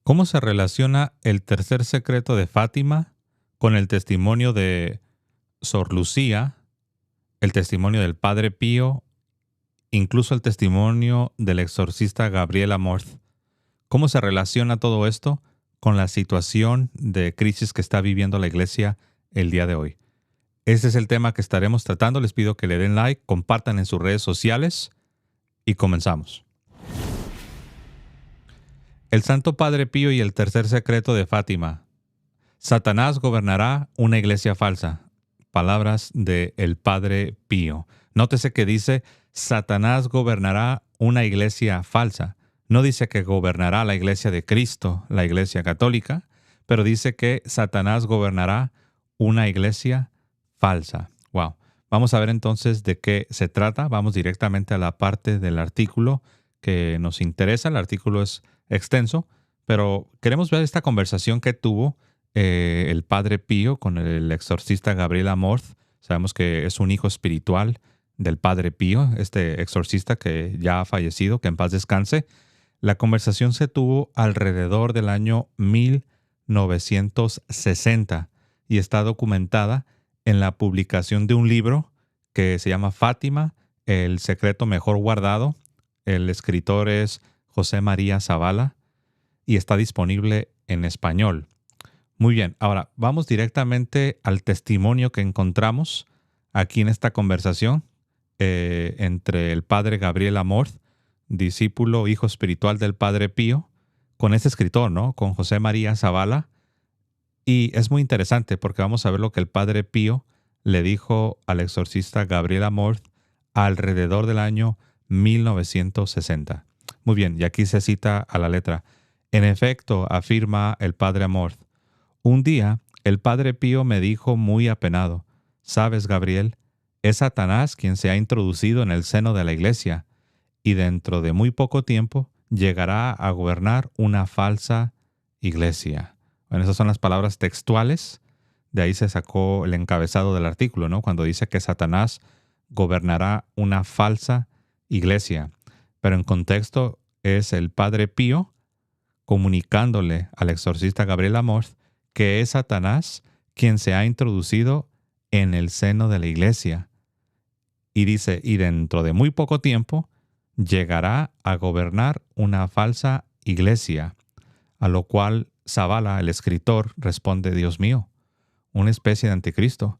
¿Cómo se relaciona el tercer secreto de Fátima con el testimonio de Sor Lucía, el testimonio del Padre Pío, incluso el testimonio del exorcista Gabriel Amorth? ¿Cómo se relaciona todo esto con la situación de crisis que está viviendo la Iglesia el día de hoy? Ese es el tema que estaremos tratando. Les pido que le den like, compartan en sus redes sociales y comenzamos. El Santo Padre Pío y el tercer secreto de Fátima. Satanás gobernará una iglesia falsa. Palabras de el Padre Pío. Nótese que dice, Satanás gobernará una iglesia falsa. No dice que gobernará la iglesia de Cristo, la iglesia católica, pero dice que Satanás gobernará una iglesia falsa. Wow. Vamos a ver entonces de qué se trata. Vamos directamente a la parte del artículo que nos interesa. El artículo es extenso, pero queremos ver esta conversación que tuvo el Padre Pío con el exorcista Gabriel Amorth. Sabemos que es un hijo espiritual del Padre Pío, este exorcista que ya ha fallecido, que en paz descanse. La conversación se tuvo alrededor del año 1960 y está documentada en la publicación de un libro que se llama Fátima, el secreto mejor guardado. El escritor es José María Zavala y está disponible en español. Muy bien, ahora vamos directamente al testimonio que encontramos aquí en esta conversación entre el Padre Gabriel Amorth, discípulo, hijo espiritual del Padre Pío, con este escritor, ¿no? Con José María Zavala. Y es muy interesante porque vamos a ver lo que el Padre Pío le dijo al exorcista Gabriel Amorth alrededor del año 1960. Muy bien, y aquí se cita a la letra. En efecto, afirma el Padre Amorth, un día el Padre Pío me dijo muy apenado, «Sabes, Gabriel, es Satanás quien se ha introducido en el seno de la Iglesia y dentro de muy poco tiempo llegará a gobernar una falsa Iglesia». Bueno, esas son las palabras textuales. De ahí se sacó el encabezado del artículo, ¿no? Cuando dice que Satanás gobernará una falsa Iglesia. Pero en contexto es el Padre Pío comunicándole al exorcista Gabriel Amorth que es Satanás quien se ha introducido en el seno de la Iglesia. Y dice, y dentro de muy poco tiempo llegará a gobernar una falsa Iglesia. A lo cual Zavala, el escritor, responde, Dios mío, una especie de anticristo.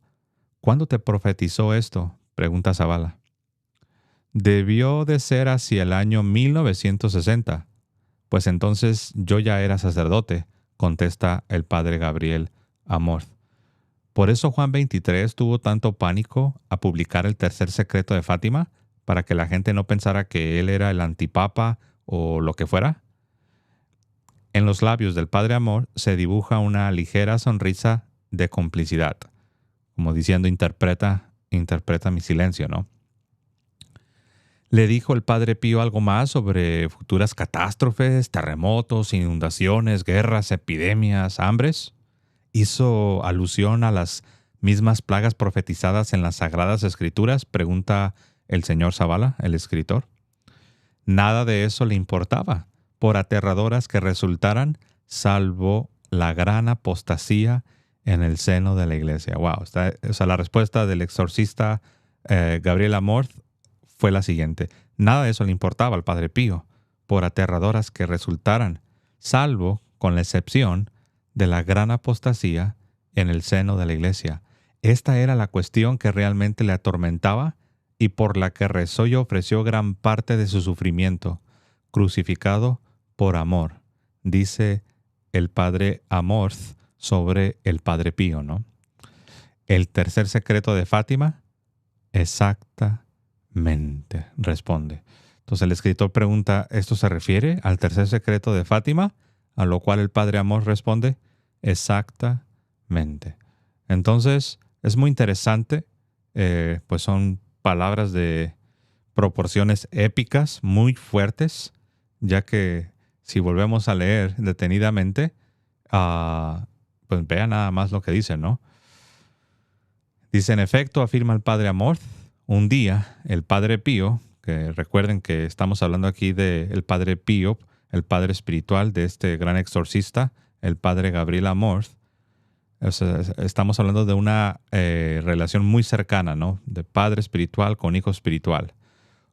¿Cuándo te profetizó esto?, pregunta Zavala. Debió de ser hacia el año 1960, pues entonces yo ya era sacerdote, contesta el Padre Gabriel Amorth. Por eso Juan 23 tuvo tanto pánico a publicar el tercer secreto de Fátima, para que la gente no pensara que él era el antipapa o lo que fuera. En los labios del Padre Amorth se dibuja una ligera sonrisa de complicidad, como diciendo, interpreta mi silencio, ¿no? Le dijo el Padre Pío algo más sobre futuras catástrofes, terremotos, inundaciones, guerras, epidemias, hambres. ¿Hizo alusión a las mismas plagas profetizadas en las Sagradas Escrituras?, pregunta el señor Zavala, el escritor. Nada de eso le importaba, por aterradoras que resultaran, salvo la gran apostasía en el seno de la Iglesia. Wow, la respuesta del exorcista Gabriel Amorth fue la siguiente. Nada de eso le importaba al Padre Pío, por aterradoras que resultaran, salvo, con la excepción, de la gran apostasía en el seno de la Iglesia. Esta era la cuestión que realmente le atormentaba y por la que rezó y ofreció gran parte de su sufrimiento, crucificado por amor, dice el Padre Amorth sobre el Padre Pío, ¿no? El tercer secreto de Fátima, exactamente, responde. Entonces el escritor pregunta, ¿esto se refiere al tercer secreto de Fátima? A lo cual el Padre Amorth responde, exactamente. Entonces es muy interesante, pues son palabras de proporciones épicas, muy fuertes, ya que si volvemos a leer detenidamente, pues vea nada más lo que dice, ¿no? Dice, en efecto, afirma el Padre Amorth, un día el Padre Pío, que recuerden que estamos hablando aquí del Padre Pío, el padre espiritual de este gran exorcista, el padre Gabriel Amorth. O sea, estamos hablando de una relación muy cercana, ¿no? De padre espiritual con hijo espiritual.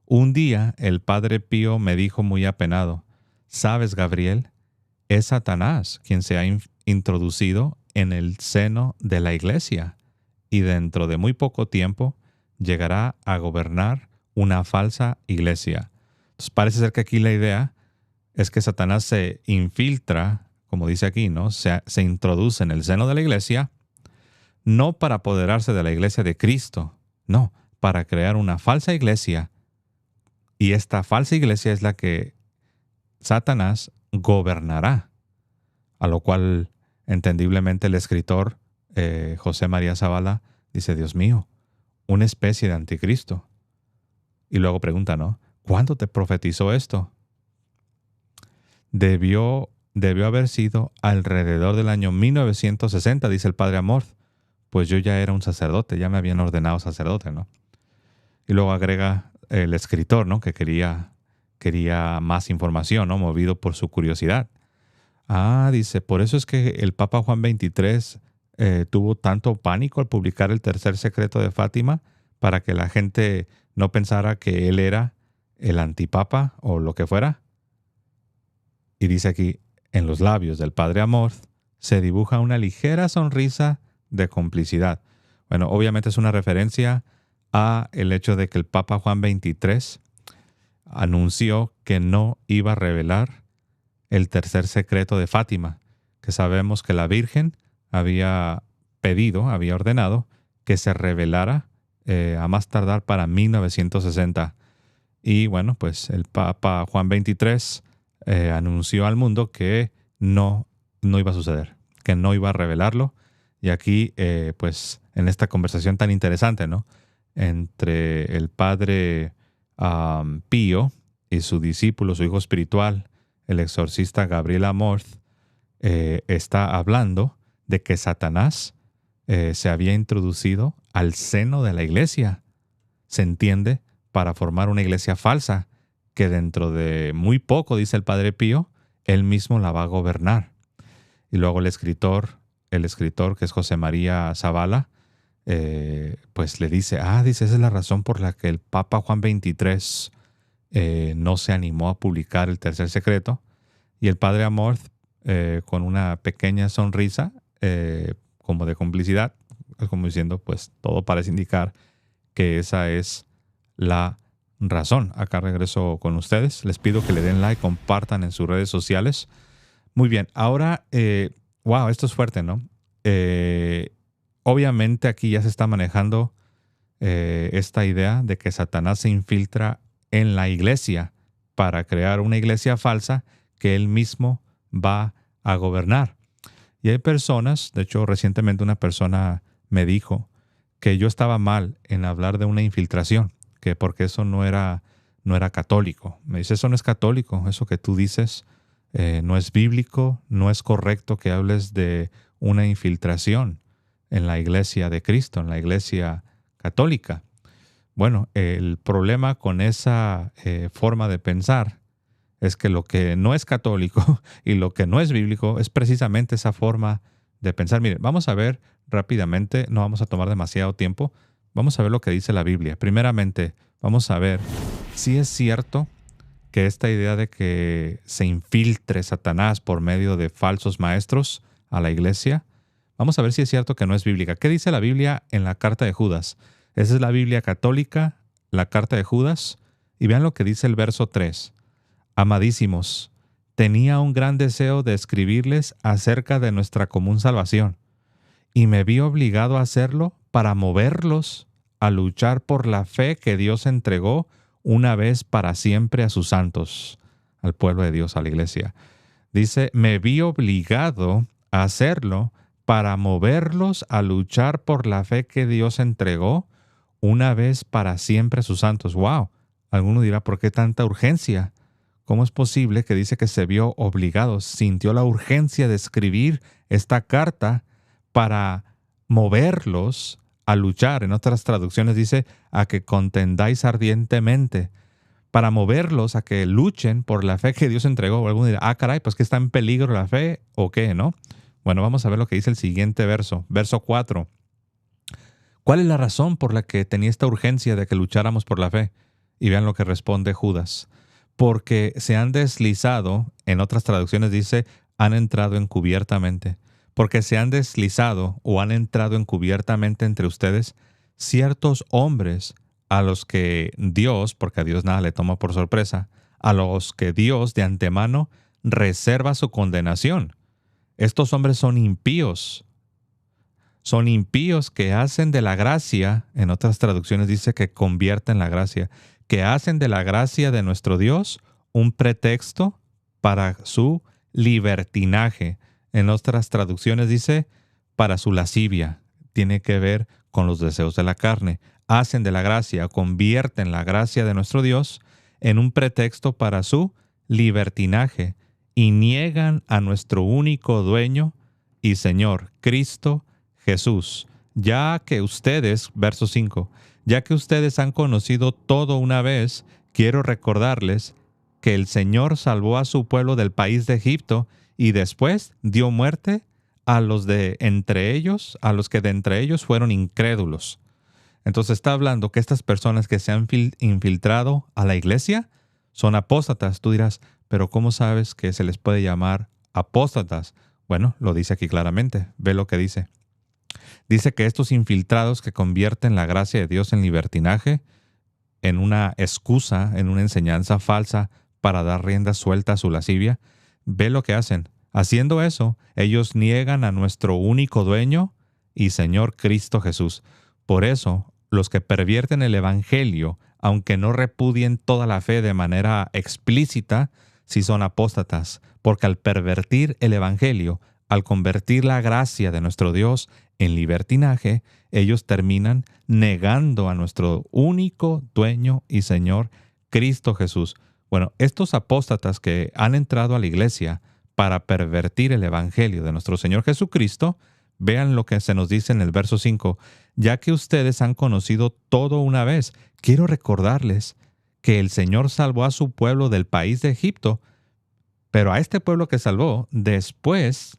Un día el padre Pío me dijo muy apenado: ¿sabes, Gabriel? Es Satanás quien se ha introducido en el seno de la iglesia y dentro de muy poco tiempo llegará a gobernar una falsa iglesia. Entonces parece ser que aquí la idea es que Satanás se infiltra, como dice aquí, ¿no? Se introduce en el seno de la iglesia, no para apoderarse de la iglesia de Cristo, no, para crear una falsa iglesia. Y esta falsa iglesia es la que Satanás gobernará, a lo cual entendiblemente el escritor José María Zavala dice: Dios mío, una especie de anticristo. Y luego pregunta, ¿no? ¿Cuándo te profetizó esto? Debió haber sido alrededor del año 1960, dice el padre Amorth, pues yo ya era un sacerdote, ya me habían ordenado sacerdote, ¿no? Y luego agrega el escritor, ¿no? Que quería más información, ¿no? Movido por su curiosidad. Dice, por eso es que el Papa Juan XXIII tuvo tanto pánico al publicar el tercer secreto de Fátima, para que la gente no pensara que él era el antipapa o lo que fuera. Y dice aquí, en los labios del padre Amorth se dibuja una ligera sonrisa de complicidad. Bueno, obviamente es una referencia a el hecho de que el Papa Juan XXIII anunció que no iba a revelar el tercer secreto de Fátima, que sabemos que la Virgen había ordenado que se revelara a más tardar para 1960. Y bueno, pues el Papa Juan XXIII anunció al mundo que no iba a suceder, que no iba a revelarlo. Y aquí, pues en esta conversación tan interesante, ¿no? Entre el padre Pío y su discípulo, su hijo espiritual, el exorcista Gabriel Amorth, está hablando de que Satanás se había introducido al seno de la iglesia. Se entiende, para formar una iglesia falsa, que dentro de muy poco, dice el padre Pío, él mismo la va a gobernar. Y luego el escritor que es José María Zavala, pues le dice, esa es la razón por la que el Papa Juan XXIII no se animó a publicar el tercer secreto. Y el padre Amorth, con una pequeña sonrisa, como de complicidad, como diciendo, pues todo parece indicar que esa es la razón. Acá regreso con ustedes. Les pido que le den like, compartan en sus redes sociales. Muy bien, ahora, wow, esto es fuerte, ¿no? Obviamente aquí ya se está manejando esta idea de que Satanás se infiltra en la iglesia para crear una iglesia falsa que él mismo va a gobernar. Y hay personas, de hecho recientemente una persona me dijo que yo estaba mal en hablar de una infiltración, que porque eso no era católico. Me dice, eso no es católico, eso que tú dices no es bíblico, no es correcto que hables de una infiltración en la iglesia de Cristo, en la iglesia católica. Bueno, el problema con esa forma de pensar es que lo que no es católico y lo que no es bíblico es precisamente esa forma de pensar. Miren, vamos a ver rápidamente, no vamos a tomar demasiado tiempo, vamos a ver lo que dice la Biblia. Primeramente, vamos a ver si es cierto que esta idea de que se infiltre Satanás por medio de falsos maestros a la iglesia, vamos a ver si es cierto que no es bíblica. ¿Qué dice la Biblia en la carta de Judas? Esa es la Biblia católica, la carta de Judas, y vean lo que dice el verso 3. Amadísimos, tenía un gran deseo de escribirles acerca de nuestra común salvación, y me vi obligado a hacerlo para moverlos a luchar por la fe que Dios entregó una vez para siempre a sus santos, al pueblo de Dios, a la iglesia. Dice, me vi obligado a hacerlo para moverlos a luchar por la fe que Dios entregó una vez para siempre a sus santos. ¡Wow! Alguno dirá, ¿por qué tanta urgencia? ¿Cómo es posible que dice que se vio obligado, sintió la urgencia de escribir esta carta para moverlos a luchar? En otras traducciones dice, a que contendáis ardientemente. para moverlos a que luchen por la fe que Dios entregó. O alguno dirá, caray, pues que está en peligro la fe o qué, ¿no? Bueno, vamos a ver lo que dice el siguiente verso, verso 4. ¿Cuál es la razón por la que tenía esta urgencia de que lucháramos por la fe? Y vean lo que responde Judas. Porque se han deslizado, en otras traducciones dice, han entrado encubiertamente. Porque se han deslizado o han entrado encubiertamente entre ustedes ciertos hombres a los que Dios, porque a Dios nada le toma por sorpresa, a los que Dios de antemano reserva su condenación. Estos hombres son impíos. Son impíos que hacen de la gracia, en otras traducciones dice que convierten la gracia, que hacen de la gracia de nuestro Dios un pretexto para su libertinaje. En otras traducciones dice para su lascivia. Tiene que ver con los deseos de la carne. Hacen de la gracia, convierten la gracia de nuestro Dios en un pretexto para su libertinaje y niegan a nuestro único dueño y Señor, Cristo Jesús, ya que ustedes, verso 5, ya que ustedes han conocido todo una vez, quiero recordarles que el Señor salvó a su pueblo del país de Egipto y después dio muerte a los de entre ellos, a los que de entre ellos fueron incrédulos. Entonces está hablando que estas personas que se han infiltrado a la iglesia son apóstatas. Tú dirás, pero ¿cómo sabes que se les puede llamar apóstatas? Bueno, lo dice aquí claramente. Ve lo que dice. Dice que estos infiltrados que convierten la gracia de Dios en libertinaje, en una excusa, en una enseñanza falsa para dar rienda suelta a su lascivia, ve lo que hacen. Haciendo eso, ellos niegan a nuestro único dueño y Señor Cristo Jesús. Por eso, los que pervierten el Evangelio, aunque no repudien toda la fe de manera explícita, sí son apóstatas, porque al pervertir el Evangelio, al convertir la gracia de nuestro Dios en libertinaje, ellos terminan negando a nuestro único dueño y Señor, Cristo Jesús. Bueno, estos apóstatas que han entrado a la iglesia para pervertir el Evangelio de nuestro Señor Jesucristo, vean lo que se nos dice en el verso 5. Ya que ustedes han conocido todo una vez, quiero recordarles que el Señor salvó a su pueblo del país de Egipto, pero a este pueblo que salvó, después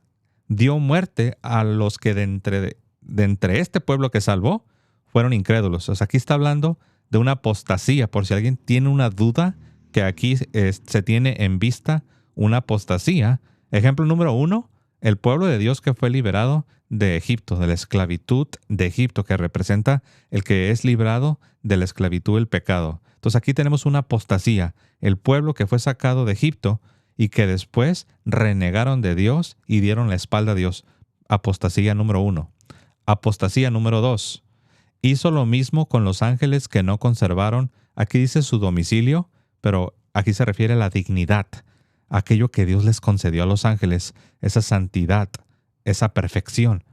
dio muerte a los que de entre este pueblo que salvó fueron incrédulos. O sea, aquí está hablando de una apostasía, por si alguien tiene una duda, que aquí se tiene en vista una apostasía. Ejemplo número 1, el pueblo de Dios que fue liberado de Egipto, de la esclavitud de Egipto, que representa el que es librado de la esclavitud del pecado. Entonces aquí tenemos una apostasía, el pueblo que fue sacado de Egipto y que después renegaron de Dios y dieron la espalda a Dios. Apostasía número 1. Apostasía número 2. Hizo lo mismo con los ángeles que no conservaron, aquí dice su domicilio, pero aquí se refiere a la dignidad, aquello que Dios les concedió a los ángeles, esa santidad, esa perfección.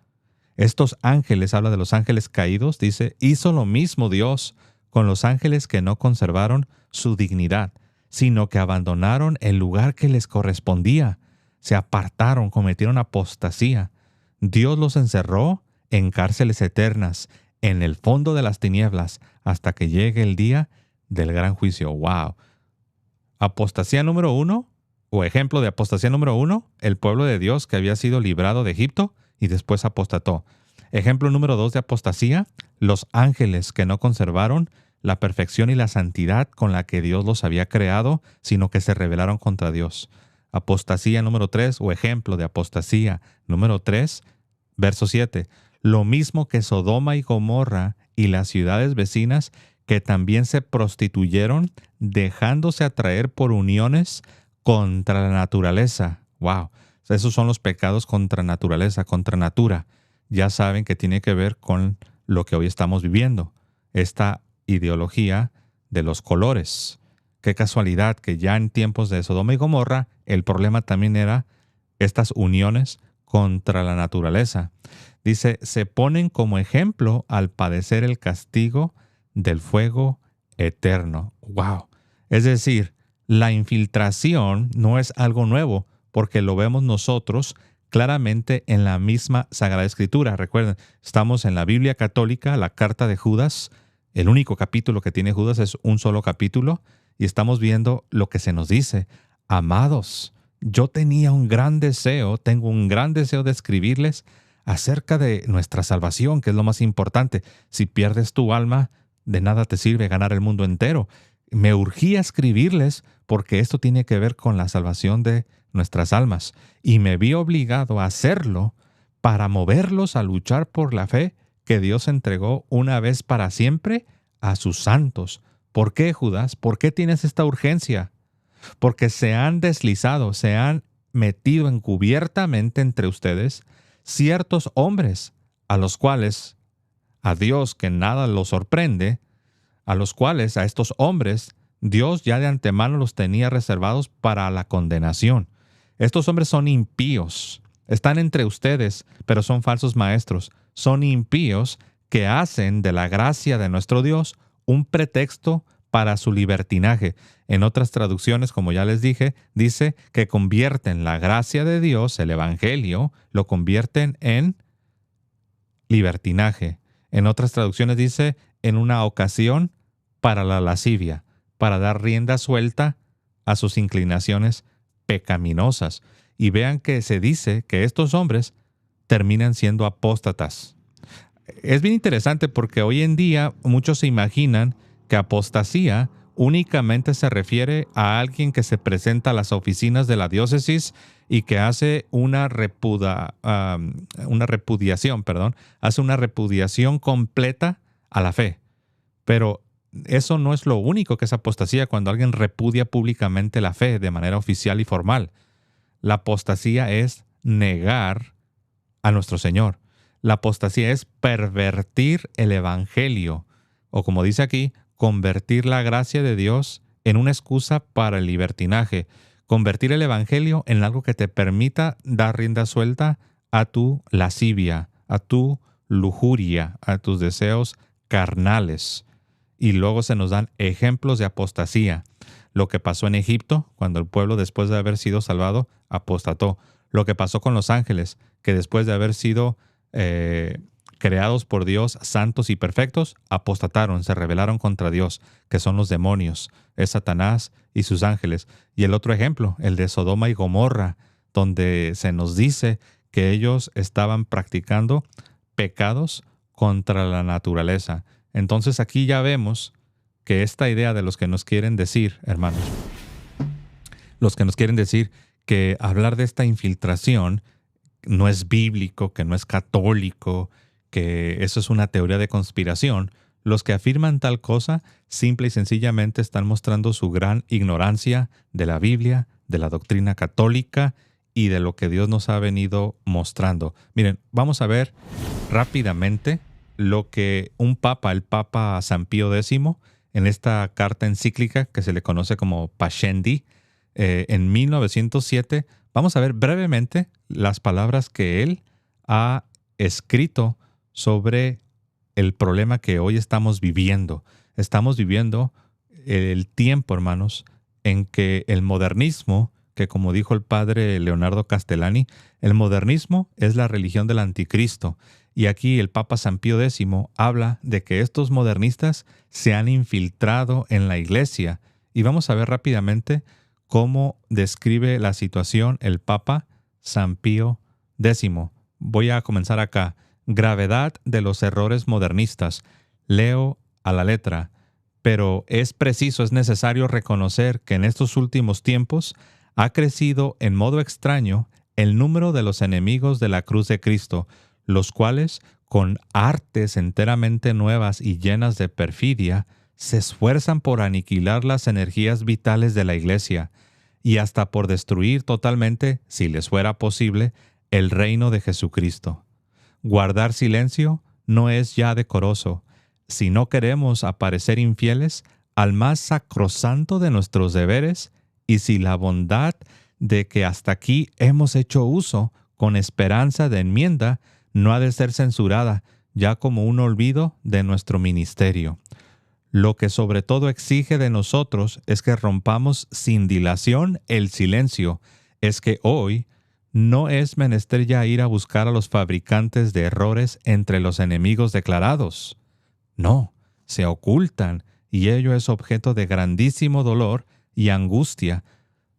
Estos ángeles, habla de los ángeles caídos, dice, hizo lo mismo Dios con los ángeles que no conservaron su dignidad, sino que abandonaron el lugar que les correspondía, se apartaron, cometieron apostasía. Dios los encerró en cárceles eternas, en el fondo de las tinieblas, hasta que llegue el día del gran juicio. ¡Wow! Apostasía número 1, o ejemplo de apostasía número 1, el pueblo de Dios que había sido librado de Egipto y después apostató. Ejemplo número 2 de apostasía, los ángeles que no conservaron la perfección y la santidad con la que Dios los había creado, sino que se rebelaron contra Dios. Apostasía número 3, o ejemplo de apostasía número 3, verso 7. Lo mismo que Sodoma y Gomorra y las ciudades vecinas que también se prostituyeron dejándose atraer por uniones contra la naturaleza. ¡Wow! Esos son los pecados contra naturaleza, contra natura. Ya saben que tiene que ver con lo que hoy estamos viviendo. Esta ideología de los colores. Qué casualidad que ya en tiempos de Sodoma y Gomorra el problema también era estas uniones contra la naturaleza. Dice, se ponen como ejemplo al padecer el castigo del fuego eterno. ¡Wow! Es decir, la infiltración no es algo nuevo porque lo vemos nosotros claramente en la misma Sagrada Escritura. Recuerden, estamos en la Biblia católica, la carta de Judas. El único capítulo que tiene Judas es un solo capítulo y estamos viendo lo que se nos dice. Amados, yo tengo un gran deseo de escribirles acerca de nuestra salvación, que es lo más importante. Si pierdes tu alma, de nada te sirve ganar el mundo entero. Me urgía escribirles porque esto tiene que ver con la salvación de nuestras almas. Y me vi obligado a hacerlo para moverlos a luchar por la fe que Dios entregó una vez para siempre a sus santos. ¿Por qué, Judas? ¿Por qué tienes esta urgencia? Porque se han deslizado, se han metido encubiertamente entre ustedes ciertos hombres, a los cuales, a Dios que nada los sorprende, a estos hombres, Dios ya de antemano los tenía reservados para la condenación. Estos hombres son impíos, están entre ustedes, pero son falsos maestros. Son impíos que hacen de la gracia de nuestro Dios un pretexto para su libertinaje. En otras traducciones, como ya les dije, dice que convierten la gracia de Dios, el Evangelio, lo convierten en libertinaje. En otras traducciones dice en una ocasión para la lascivia, para dar rienda suelta a sus inclinaciones pecaminosas. Y vean que se dice que estos hombres terminan siendo apóstatas. Es bien interesante porque hoy en día muchos se imaginan que apostasía únicamente se refiere a alguien que se presenta a las oficinas de la diócesis y que hace una repudiación completa a la fe. Pero eso no es lo único que es apostasía cuando alguien repudia públicamente la fe de manera oficial y formal. La apostasía es negar a nuestro Señor. La apostasía es pervertir el Evangelio, o como dice aquí, convertir la gracia de Dios en una excusa para el libertinaje. Convertir el Evangelio en algo que te permita dar rienda suelta a tu lascivia, a tu lujuria, a tus deseos carnales. Y luego se nos dan ejemplos de apostasía. Lo que pasó en Egipto, cuando el pueblo, después de haber sido salvado, apostató. Lo que pasó con los ángeles, que después de haber sido creados por Dios, santos y perfectos, apostataron, se rebelaron contra Dios, que son los demonios, es Satanás y sus ángeles. Y el otro ejemplo, el de Sodoma y Gomorra, donde se nos dice que ellos estaban practicando pecados contra la naturaleza. Entonces aquí ya vemos que esta idea de los que nos quieren decir, hermanos, los que nos quieren decir que hablar de esta infiltración no es bíblico, que no es católico, que eso es una teoría de conspiración, los que afirman tal cosa simple y sencillamente están mostrando su gran ignorancia de la Biblia, de la doctrina católica y de lo que Dios nos ha venido mostrando. Miren, vamos a ver rápidamente lo que un papa, el Papa San Pío X, en esta carta encíclica que se le conoce como Pascendi, en 1907, vamos a ver brevemente las palabras que él ha escrito sobre el problema que hoy estamos viviendo. Estamos viviendo el tiempo, hermanos, en que el modernismo, que como dijo el padre Leonardo Castellani, el modernismo es la religión del anticristo. Y aquí el Papa San Pío X habla de que estos modernistas se han infiltrado en la iglesia. Y vamos a ver rápidamente cómo describe la situación el Papa San Pío X. Voy a comenzar acá. Gravedad de los errores modernistas. Leo a la letra. Pero es necesario reconocer que en estos últimos tiempos ha crecido en modo extraño el número de los enemigos de la cruz de Cristo, los cuales, con artes enteramente nuevas y llenas de perfidia, se esfuerzan por aniquilar las energías vitales de la Iglesia y hasta por destruir totalmente, si les fuera posible, el reino de Jesucristo. Guardar silencio no es ya decoroso. Si no queremos aparecer infieles al más sacrosanto de nuestros deberes y si la bondad de que hasta aquí hemos hecho uso con esperanza de enmienda no ha de ser censurada ya como un olvido de nuestro ministerio. Lo que sobre todo exige de nosotros es que rompamos sin dilación el silencio. Es que hoy no es menester ya ir a buscar a los fabricantes de errores entre los enemigos declarados. No, se ocultan y ello es objeto de grandísimo dolor y angustia.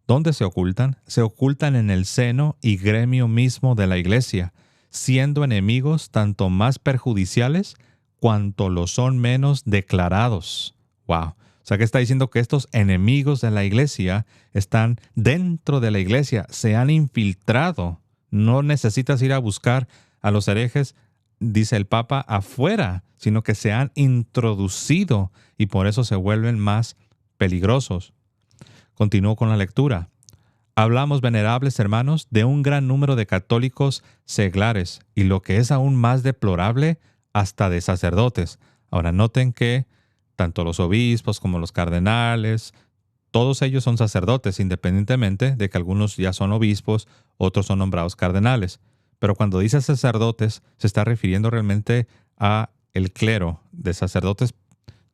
¿Dónde se ocultan? Se ocultan en el seno y gremio mismo de la iglesia, siendo enemigos tanto más perjudiciales cuanto lo son menos declarados. Wow. O sea, que está diciendo que estos enemigos de la iglesia están dentro de la iglesia, se han infiltrado. No necesitas ir a buscar a los herejes, dice el Papa, afuera, sino que se han introducido y por eso se vuelven más peligrosos. Continúo con la lectura. Hablamos, venerables hermanos, de un gran número de católicos seglares y lo que es aún más deplorable, hasta de sacerdotes. Ahora noten que tanto los obispos como los cardenales, todos ellos son sacerdotes, independientemente de que algunos ya son obispos, otros son nombrados cardenales. Pero cuando dice sacerdotes, se está refiriendo realmente a el clero, de sacerdotes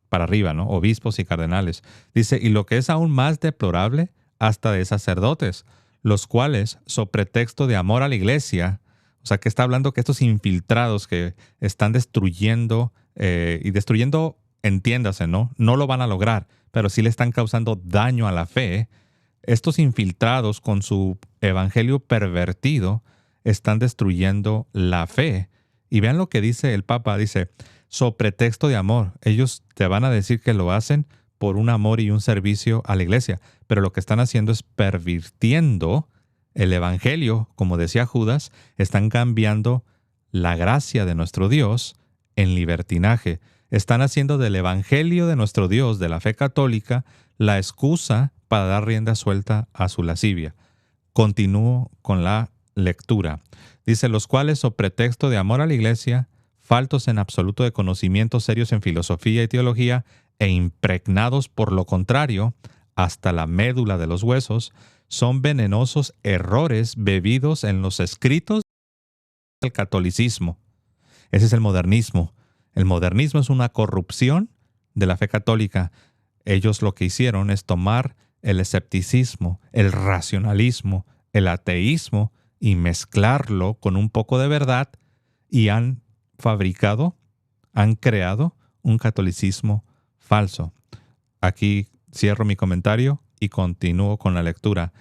para arriba, ¿no? Obispos y cardenales. Dice, y lo que es aún más deplorable, hasta de sacerdotes, los cuales, so pretexto de amor a la iglesia, o sea, que está hablando que estos infiltrados que están destruyendo y destruyendo, entiéndase, ¿no? No lo van a lograr, pero sí le están causando daño a la fe. Estos infiltrados con su evangelio pervertido están destruyendo la fe. Y vean lo que dice el Papa, dice, so pretexto de amor. Ellos te van a decir que lo hacen por un amor y un servicio a la iglesia, pero lo que están haciendo es pervirtiendo el evangelio, como decía Judas, están cambiando la gracia de nuestro Dios en libertinaje. Están haciendo del evangelio de nuestro Dios, de la fe católica, la excusa para dar rienda suelta a su lascivia. Continúo con la lectura. Dice, los cuales, o pretexto de amor a la iglesia, faltos en absoluto de conocimientos serios en filosofía y teología, e impregnados por lo contrario, hasta la médula de los huesos, son venenosos errores bebidos en los escritos del catolicismo. Ese es el modernismo. El modernismo es una corrupción de la fe católica. Ellos lo que hicieron es tomar el escepticismo, el racionalismo, el ateísmo y mezclarlo con un poco de verdad y han fabricado, han creado un catolicismo falso. Aquí cierro mi comentario y continúo con la lectura.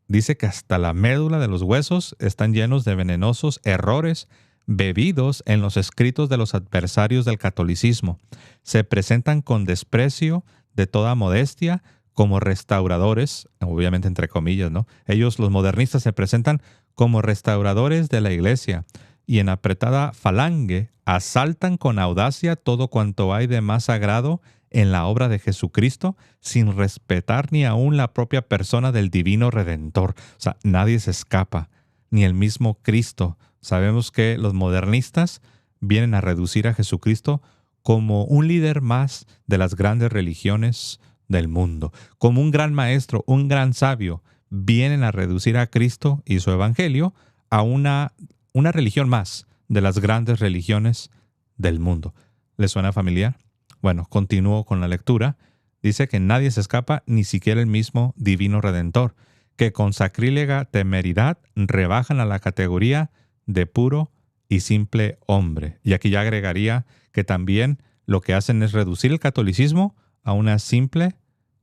Dice que hasta la médula de los huesos están llenos de venenosos errores bebidos en los escritos de los adversarios del catolicismo. Se presentan con desprecio de toda modestia como restauradores, obviamente entre comillas, ¿no? Ellos, los modernistas, se presentan como restauradores de la iglesia y en apretada falange asaltan con audacia todo cuanto hay de más sagrado en la obra de Jesucristo, sin respetar ni aún la propia persona del divino Redentor. O sea, nadie se escapa, ni el mismo Cristo. Sabemos que los modernistas vienen a reducir a Jesucristo como un líder más de las grandes religiones del mundo, como un gran maestro, un gran sabio. Vienen a reducir a Cristo y su evangelio a una religión más de las grandes religiones del mundo. ¿Les suena familiar? Bueno, continúo con la lectura. Dice que nadie se escapa, ni siquiera el mismo divino Redentor, que con sacrílega temeridad rebajan a la categoría de puro y simple hombre. Y aquí ya agregaría que también lo que hacen es reducir el catolicismo a una simple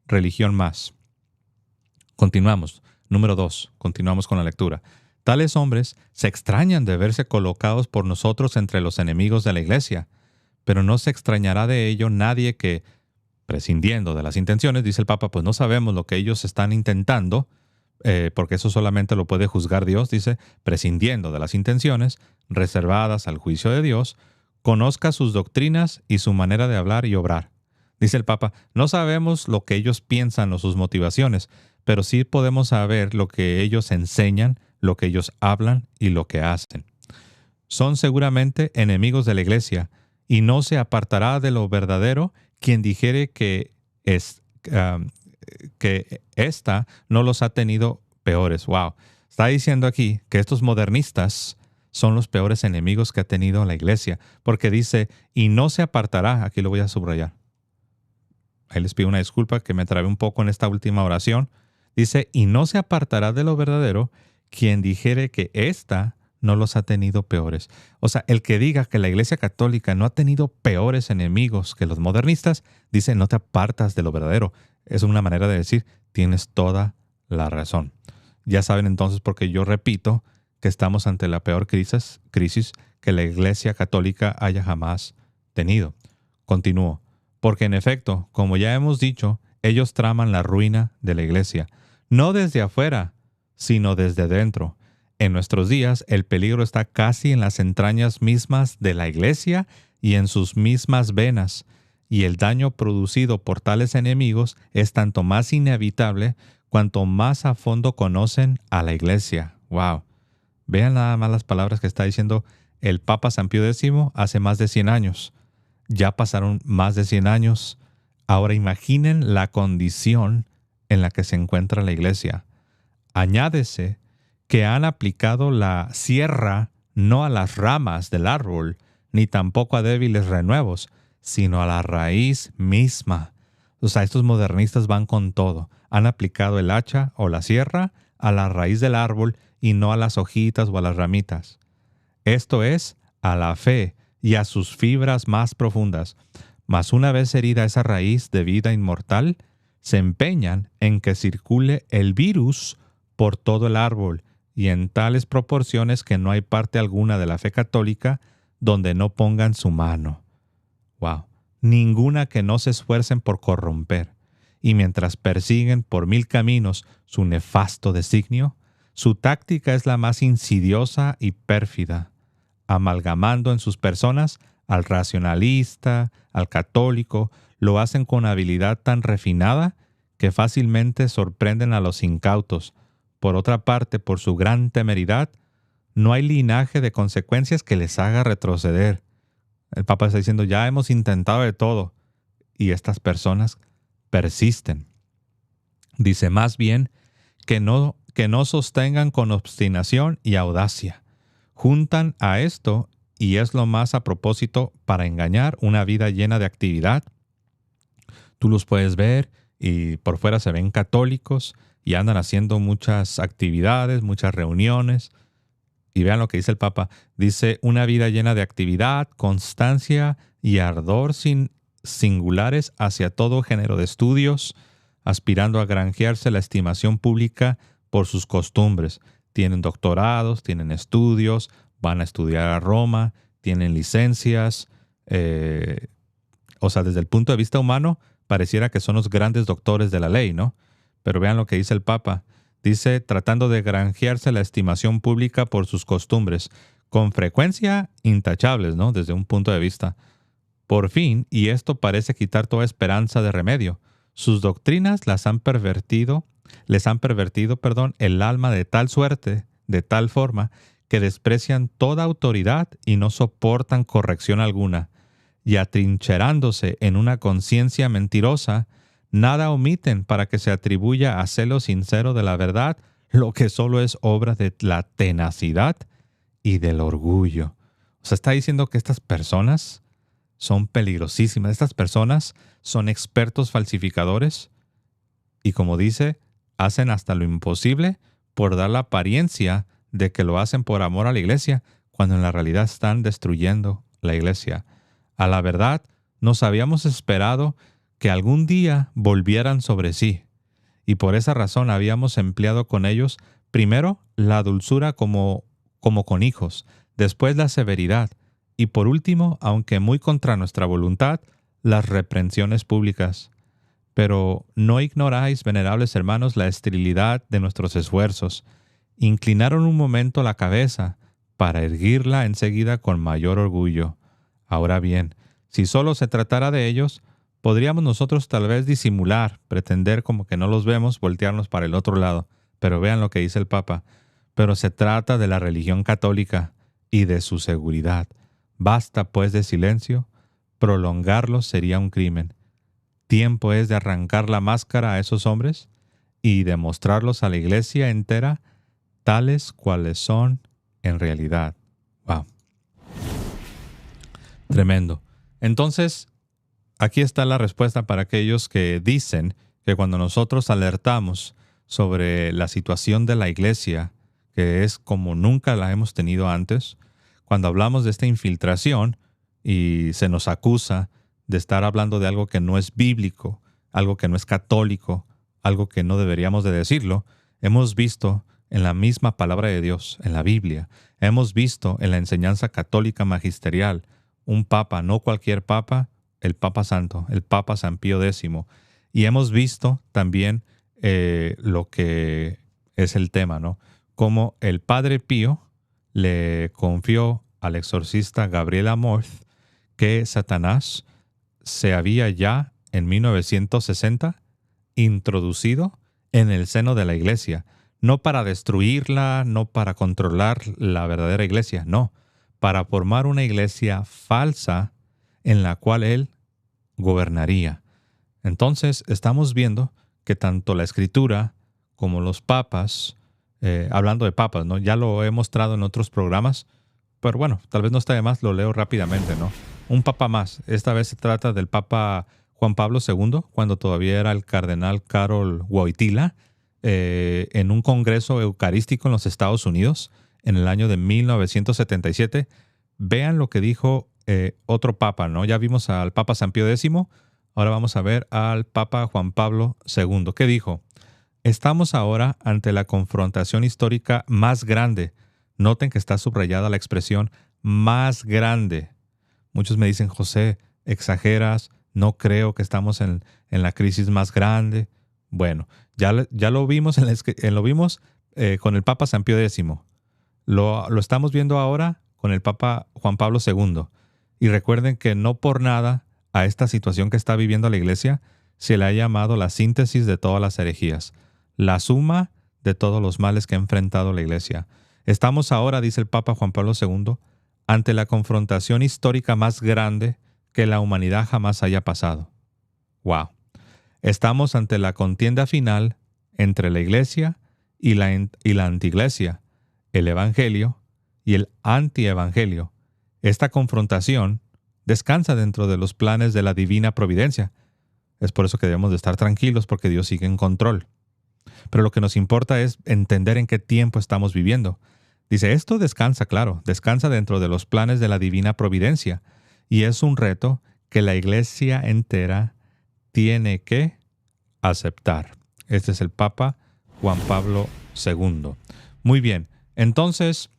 religión más. Continuamos. Número 2. Continuamos con la lectura. Tales hombres se extrañan de verse colocados por nosotros entre los enemigos de la iglesia, pero no se extrañará de ello nadie que, prescindiendo de las intenciones, dice el Papa, pues no sabemos lo que ellos están intentando, porque eso solamente lo puede juzgar Dios, dice, prescindiendo de las intenciones reservadas al juicio de Dios, conozca sus doctrinas y su manera de hablar y obrar. Dice el Papa, no sabemos lo que ellos piensan o sus motivaciones, pero sí podemos saber lo que ellos enseñan, lo que ellos hablan y lo que hacen. Son seguramente enemigos de la iglesia, y no se apartará de lo verdadero quien dijere que ésta no los ha tenido peores. Wow. Está diciendo aquí que estos modernistas son los peores enemigos que ha tenido la iglesia, porque dice, y no se apartará, aquí lo voy a subrayar. Ahí les pido una disculpa que me trabé un poco en esta última oración. Dice, y no se apartará de lo verdadero quien dijere que ésta no los ha tenido peores. O sea, el que diga que la Iglesia Católica no ha tenido peores enemigos que los modernistas, dice, no te apartas de lo verdadero. Es una manera de decir, tienes toda la razón. Ya saben entonces por qué yo repito que estamos ante la peor crisis que la Iglesia Católica haya jamás tenido. Continúo. Porque en efecto, como ya hemos dicho, ellos traman la ruina de la Iglesia, no desde afuera, sino desde dentro. En nuestros días, el peligro está casi en las entrañas mismas de la Iglesia y en sus mismas venas, y el daño producido por tales enemigos es tanto más inevitable cuanto más a fondo conocen a la Iglesia. ¡Wow! Vean nada más las palabras que está diciendo el Papa San Pío X hace más de 100 años. Ya pasaron más de 100 años. Ahora imaginen la condición en la que se encuentra la Iglesia. Añádese que han aplicado la sierra no a las ramas del árbol, ni tampoco a débiles renuevos, sino a la raíz misma. O sea, estos modernistas van con todo. Han aplicado el hacha o la sierra a la raíz del árbol y no a las hojitas o a las ramitas. Esto es, a la fe y a sus fibras más profundas. Mas una vez herida esa raíz de vida inmortal, se empeñan en que circule el virus por todo el árbol y en tales proporciones que no hay parte alguna de la fe católica donde no pongan su mano. ¡Wow! Ninguna que no se esfuercen por corromper. Y mientras persiguen por 1000 caminos su nefasto designio, su táctica es la más insidiosa y pérfida, amalgamando en sus personas al racionalista, al católico, lo hacen con habilidad tan refinada que fácilmente sorprenden a los incautos. Por otra parte, por su gran temeridad, no hay linaje de consecuencias que les haga retroceder. El Papa está diciendo, ya hemos intentado de todo, y estas personas persisten. Dice más bien que no sostengan con obstinación y audacia. Juntan a esto, y es lo más a propósito para engañar, una vida llena de actividad. Tú los puedes ver y por fuera se ven católicos y andan haciendo muchas actividades, muchas reuniones. Y vean lo que dice el Papa. Dice, una vida llena de actividad, constancia y ardor singulares hacia todo género de estudios, aspirando a granjearse la estimación pública por sus costumbres. Tienen doctorados, tienen estudios, van a estudiar a Roma, tienen licencias. O sea, desde el punto de vista humano, pareciera que son los grandes doctores de la ley, ¿no? Pero vean lo que dice el Papa. Dice, tratando de granjearse la estimación pública por sus costumbres, con frecuencia intachables, ¿no? Desde un punto de vista. Por fin, y esto parece quitar toda esperanza de remedio, sus doctrinas les han pervertido, el alma de tal suerte, de tal forma, que desprecian toda autoridad y no soportan corrección alguna, y atrincherándose en una conciencia mentirosa, nada omiten para que se atribuya a celo sincero de la verdad lo que solo es obra de la tenacidad y del orgullo. O sea, está diciendo que estas personas son peligrosísimas. Estas personas son expertos falsificadores y, como dice, hacen hasta lo imposible por dar la apariencia de que lo hacen por amor a la iglesia, cuando en la realidad están destruyendo la iglesia. A la verdad, nos habíamos esperado que algún día volvieran sobre sí, y por esa razón habíamos empleado con ellos primero la dulzura como con hijos, después la severidad, y por último, aunque muy contra nuestra voluntad, las reprensiones públicas. Pero no ignoráis, venerables hermanos, la esterilidad de nuestros esfuerzos. Inclinaron un momento la cabeza para erguirla enseguida con mayor orgullo. Ahora bien, si solo se tratara de ellos, podríamos nosotros tal vez disimular, pretender como que no los vemos, voltearnos para el otro lado. Pero vean lo que dice el Papa. Pero se trata de la religión católica y de su seguridad. Basta pues de silencio, prolongarlo sería un crimen. Tiempo es de arrancar la máscara a esos hombres y de mostrarlos a la iglesia entera tales cuales son en realidad. Wow. Tremendo. Entonces, aquí está la respuesta para aquellos que dicen que cuando nosotros alertamos sobre la situación de la iglesia, que es como nunca la hemos tenido antes. Cuando hablamos de esta infiltración y se nos acusa de estar hablando de algo que no es bíblico, algo que no es católico, algo que no deberíamos de decirlo, hemos visto en la misma palabra de Dios, en la Biblia, hemos visto en la enseñanza católica magisterial, un papa, no cualquier papa, el Papa Santo, el Papa San Pío X. Y hemos visto también lo que es el tema, ¿no? Cómo el Padre Pío le confió al exorcista Gabriel Amorth que Satanás se había ya en 1960 introducido en el seno de la iglesia, no para destruirla, no para controlar la verdadera iglesia, no, para formar una iglesia falsa en la cual él gobernaría. Entonces estamos viendo que tanto la Escritura como los papas, hablando de papas, ¿no? Ya lo he mostrado en otros programas, pero bueno, tal vez no está de más, lo leo rápidamente, ¿no? Un papa más. Esta vez se trata del Papa Juan Pablo II, cuando todavía era el cardenal Karol Wojtyla, en un congreso eucarístico en los Estados Unidos en el año de 1977. Vean lo que dijo otro papa, ¿no? Ya vimos al Papa San Pío X, ahora vamos a ver al Papa Juan Pablo II. ¿Qué dijo? Estamos ahora ante la confrontación histórica más grande. Noten que está subrayada la expresión más grande. Muchos me dicen, José, exageras, no creo que estamos en la crisis más grande. Bueno, ya lo vimos, lo vimos con el Papa San Pío X. Lo estamos viendo ahora con el Papa Juan Pablo II. Y recuerden que no por nada a esta situación que está viviendo la Iglesia se le ha llamado la síntesis de todas las herejías, la suma de todos los males que ha enfrentado la Iglesia. Estamos ahora, dice el Papa Juan Pablo II, ante la confrontación histórica más grande que la humanidad jamás haya pasado. ¡Wow! Estamos ante la contienda final entre la Iglesia y la antiglesia, el Evangelio y el antievangelio. Esta confrontación descansa dentro de los planes de la divina providencia. Es por eso que debemos de estar tranquilos, porque Dios sigue en control. Pero lo que nos importa es entender en qué tiempo estamos viviendo. Dice, esto descansa, claro, descansa dentro de los planes de la divina providencia. Y es un reto que la Iglesia entera tiene que aceptar. Este es el Papa Juan Pablo II. Muy bien, entonces,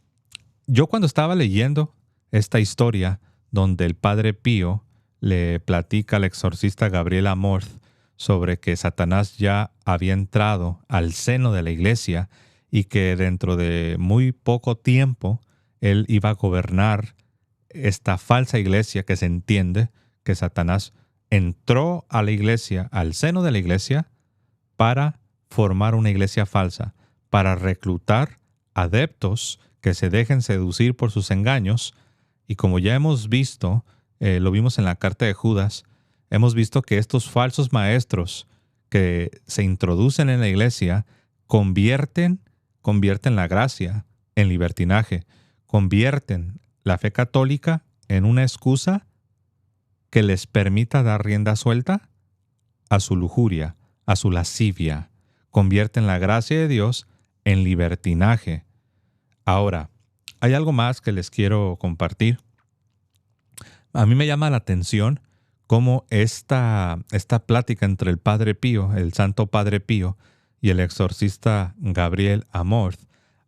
yo cuando estaba leyendo esta historia donde el Padre Pío le platica al exorcista Gabriel Amorth sobre que Satanás ya había entrado al seno de la iglesia y que dentro de muy poco tiempo él iba a gobernar esta falsa iglesia, que se entiende que Satanás entró a la iglesia, al seno de la iglesia, para formar una iglesia falsa, para reclutar adeptos que se dejen seducir por sus engaños. Y como ya hemos visto, lo vimos en la carta de Judas, hemos visto que estos falsos maestros que se introducen en la iglesia convierten la gracia en libertinaje, convierten la fe católica en una excusa que les permita dar rienda suelta a su lujuria, a su lascivia, convierten la gracia de Dios en libertinaje. Ahora, hay algo más que les quiero compartir. A mí me llama la atención cómo esta plática entre el Padre Pío, el Santo Padre Pío, y el exorcista Gabriel Amorth,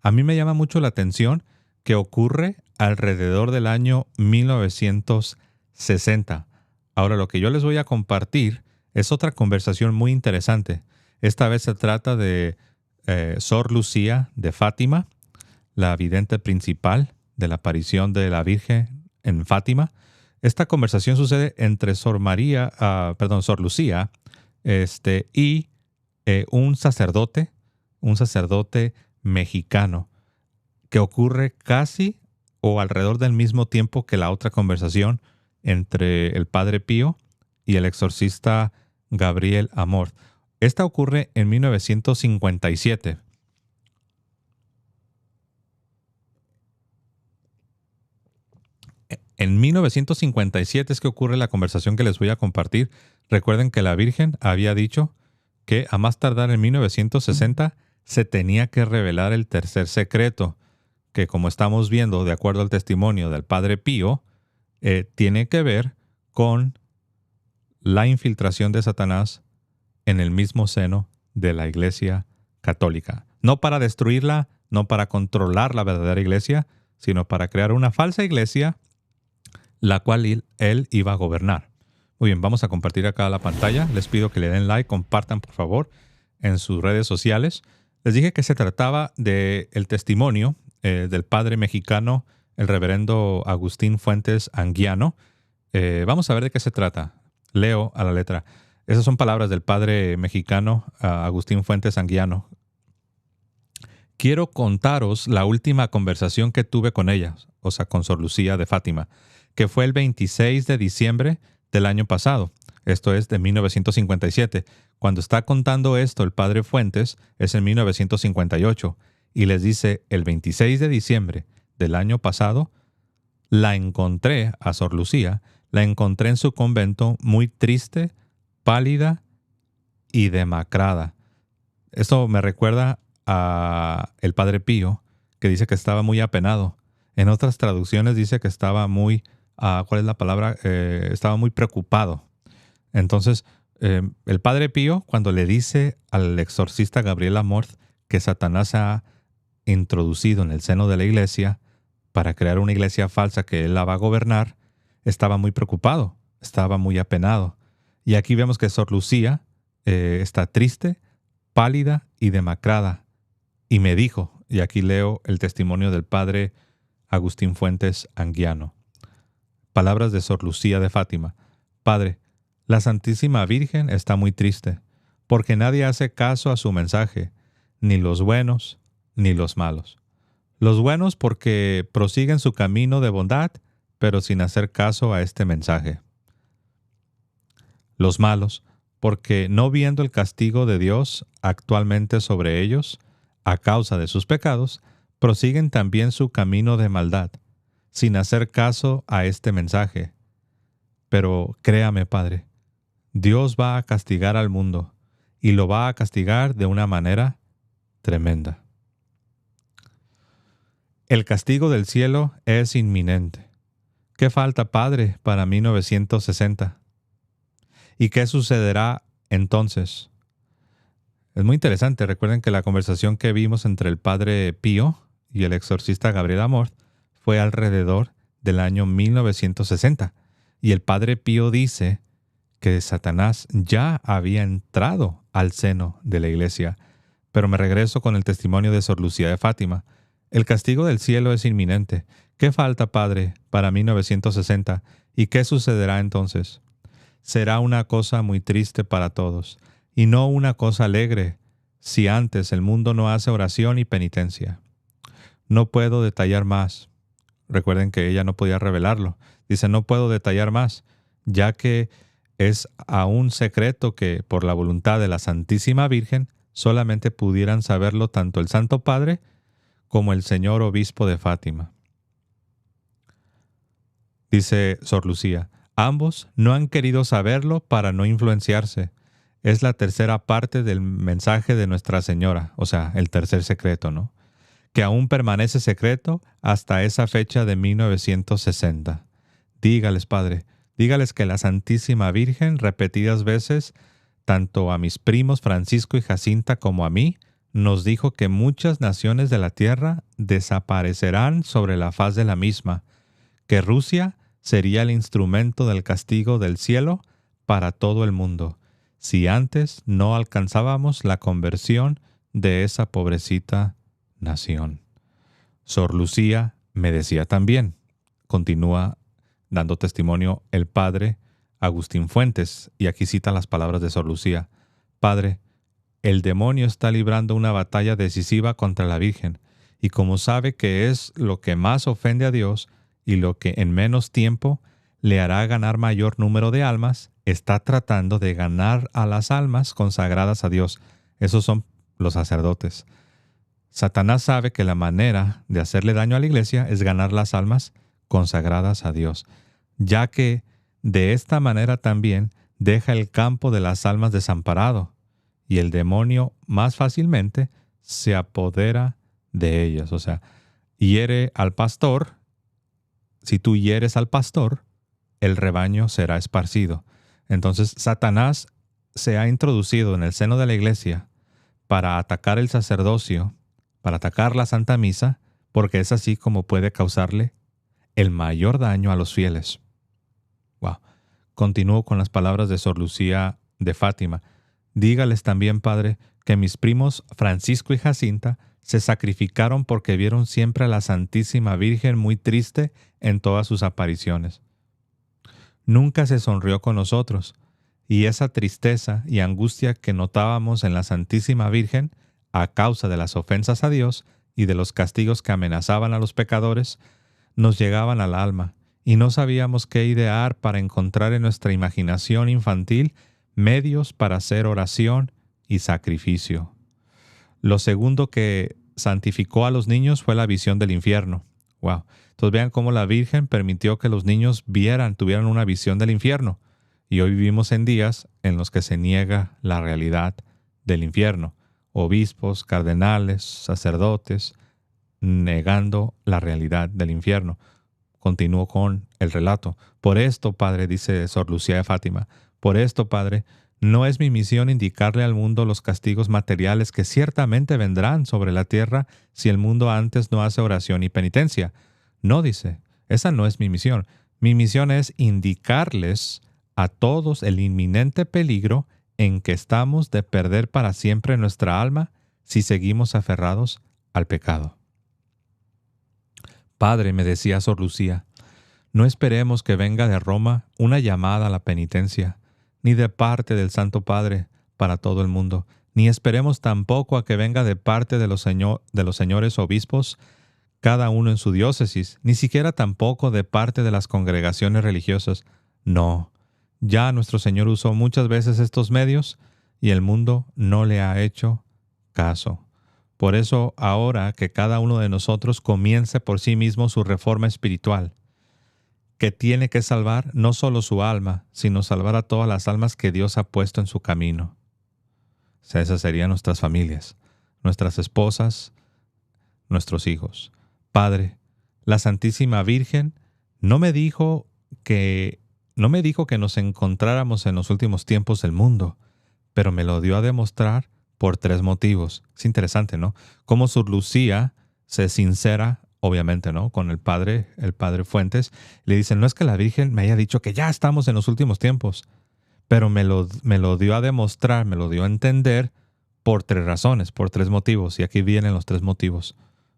a mí me llama mucho la atención que ocurre alrededor del año 1960. Ahora, lo que yo les voy a compartir es otra conversación muy interesante. Esta vez se trata de Sor Lucía de Fátima, la vidente principal de la aparición de la Virgen en Fátima. Esta conversación sucede entre Sor Lucía, y un sacerdote mexicano, que ocurre casi o alrededor del mismo tiempo que la otra conversación entre el Padre Pío y el exorcista Gabriel Amorth. Esta ocurre en 1957. En 1957 es que ocurre la conversación que les voy a compartir. Recuerden que la Virgen había dicho que a más tardar en 1960 se tenía que revelar el tercer secreto, que como estamos viendo, de acuerdo al testimonio del Padre Pío, tiene que ver con la infiltración de Satanás en el mismo seno de la Iglesia Católica. No para destruirla, no para controlar la verdadera Iglesia, sino para crear una falsa Iglesia, la cual él iba a gobernar. Muy bien, vamos a compartir acá la pantalla. Les pido que le den like, compartan por favor en sus redes sociales. Les dije que se trataba del testimonio del padre mexicano, el reverendo Agustín Fuentes Anguiano. Vamos a ver de qué se trata. Leo a la letra. Esas son palabras del padre mexicano Agustín Fuentes Anguiano. Quiero contaros la última conversación que tuve con ella, o sea, con Sor Lucía de Fátima, que fue el 26 de diciembre del año pasado. Esto es de 1957. Cuando está contando esto el padre Fuentes es en 1958 y les dice, el 26 de diciembre del año pasado, la encontré a Sor Lucía, la encontré en su convento muy triste, pálida y demacrada. Esto me recuerda a el Padre Pío, que dice que estaba muy apenado. En otras traducciones dice que estaba muy, ¿cuál es la palabra? Estaba muy preocupado. Entonces, el Padre Pío, cuando le dice al exorcista Gabriel Amorth que Satanás se ha introducido en el seno de la iglesia para crear una iglesia falsa que él la va a gobernar, estaba muy preocupado, estaba muy apenado. Y aquí vemos que Sor Lucía está triste, pálida y demacrada. Y me dijo, y aquí leo el testimonio del padre Agustín Fuentes Anguiano. Palabras de Sor Lucía de Fátima. Padre, la Santísima Virgen está muy triste, porque nadie hace caso a su mensaje, ni los buenos ni los malos. Los buenos porque prosiguen su camino de bondad, pero sin hacer caso a este mensaje. Los malos porque no viendo el castigo de Dios actualmente sobre ellos, a causa de sus pecados, prosiguen también su camino de maldad, sin hacer caso a este mensaje. Pero créame, Padre, Dios va a castigar al mundo, y lo va a castigar de una manera tremenda. El castigo del cielo es inminente. ¿Qué falta, Padre, para 1960? ¿Y qué sucederá entonces? Es muy interesante. Recuerden que la conversación que vimos entre el Padre Pío y el exorcista Gabriel Amorth fue alrededor del año 1960. Y el Padre Pío dice que Satanás ya había entrado al seno de la iglesia. Pero me regreso con el testimonio de Sor Lucía de Fátima. El castigo del cielo es inminente. ¿Qué falta, Padre, para 1960? ¿Y qué sucederá entonces? Será una cosa muy triste para todos, y no una cosa alegre, si antes el mundo no hace oración y penitencia. No puedo detallar más. Recuerden que ella no podía revelarlo. Dice, no puedo detallar más, ya que es aún secreto que, por la voluntad de la Santísima Virgen, solamente pudieran saberlo tanto el Santo Padre como el señor Obispo de Fátima. Dice Sor Lucía, ambos no han querido saberlo para no influenciarse. Es la tercera parte del mensaje de Nuestra Señora, o sea, el tercer secreto, ¿no? Que aún permanece secreto hasta esa fecha de 1960. Dígales, Padre, dígales que la Santísima Virgen, repetidas veces, tanto a mis primos Francisco y Jacinta como a mí, nos dijo que muchas naciones de la tierra desaparecerán sobre la faz de la misma, que Rusia sería el instrumento del castigo del cielo para todo el mundo, si antes no alcanzábamos la conversión de esa pobrecita nación. Sor Lucía me decía también, continúa dando testimonio el padre Agustín Fuentes, y aquí cita las palabras de Sor Lucía. Padre, el demonio está librando una batalla decisiva contra la Virgen, y como sabe que es lo que más ofende a Dios y lo que en menos tiempo le hará ganar mayor número de almas, está tratando de ganar a las almas consagradas a Dios. Esos son los sacerdotes. Satanás sabe que la manera de hacerle daño a la iglesia es ganar las almas consagradas a Dios, ya que de esta manera también deja el campo de las almas desamparado, y el demonio más fácilmente se apodera de ellas. O sea, hiere al pastor. Si tú hieres al pastor, el rebaño será esparcido. Entonces, Satanás se ha introducido en el seno de la iglesia para atacar el sacerdocio, para atacar la Santa Misa, porque es así como puede causarle el mayor daño a los fieles. Wow. Continúo con las palabras de Sor Lucía de Fátima. Dígales también, Padre, que mis primos Francisco y Jacinta se sacrificaron porque vieron siempre a la Santísima Virgen muy triste en todas sus apariciones. Nunca se sonrió con nosotros, y esa tristeza y angustia que notábamos en la Santísima Virgen a causa de las ofensas a Dios y de los castigos que amenazaban a los pecadores, nos llegaban al alma, y no sabíamos qué idear para encontrar en nuestra imaginación infantil medios para hacer oración y sacrificio. Lo segundo que santificó a los niños fue la visión del infierno. Wow. Entonces vean cómo la Virgen permitió que los niños tuvieran una visión del infierno. Y hoy vivimos en días en los que se niega la realidad del infierno. Obispos, cardenales, sacerdotes, negando la realidad del infierno. Continúo con el relato. Por esto, Padre, dice Sor Lucía de Fátima, por esto, Padre, no es mi misión indicarle al mundo los castigos materiales que ciertamente vendrán sobre la tierra si el mundo antes no hace oración y penitencia. No, dice, esa no es mi misión. Mi misión es indicarles a todos el inminente peligro en que estamos de perder para siempre nuestra alma si seguimos aferrados al pecado. Padre, me decía Sor Lucía, no esperemos que venga de Roma una llamada a la penitencia, ni de parte del Santo Padre para todo el mundo, ni esperemos tampoco a que venga de parte de los señores obispos, cada uno en su diócesis, ni siquiera tampoco de parte de las congregaciones religiosas. No, ya nuestro Señor usó muchas veces estos medios y el mundo no le ha hecho caso. Por eso, ahora que cada uno de nosotros comience por sí mismo su reforma espiritual, que tiene que salvar no solo su alma, sino salvar a todas las almas que Dios ha puesto en su camino. O sea, esas serían nuestras familias, nuestras esposas, nuestros hijos. Padre, la Santísima Virgen no me dijo que nos encontráramos en los últimos tiempos del mundo, pero me lo dio a demostrar por 3 motivos. Es interesante, ¿no? Cómo Sor Lucía se sincera, obviamente, ¿no? Con el padre Fuentes. Le dicen, no es que la Virgen me haya dicho que ya estamos en los últimos tiempos, pero me lo dio a demostrar, me lo dio a entender por 3 razones, por 3 motivos. Y aquí vienen los 3 motivos.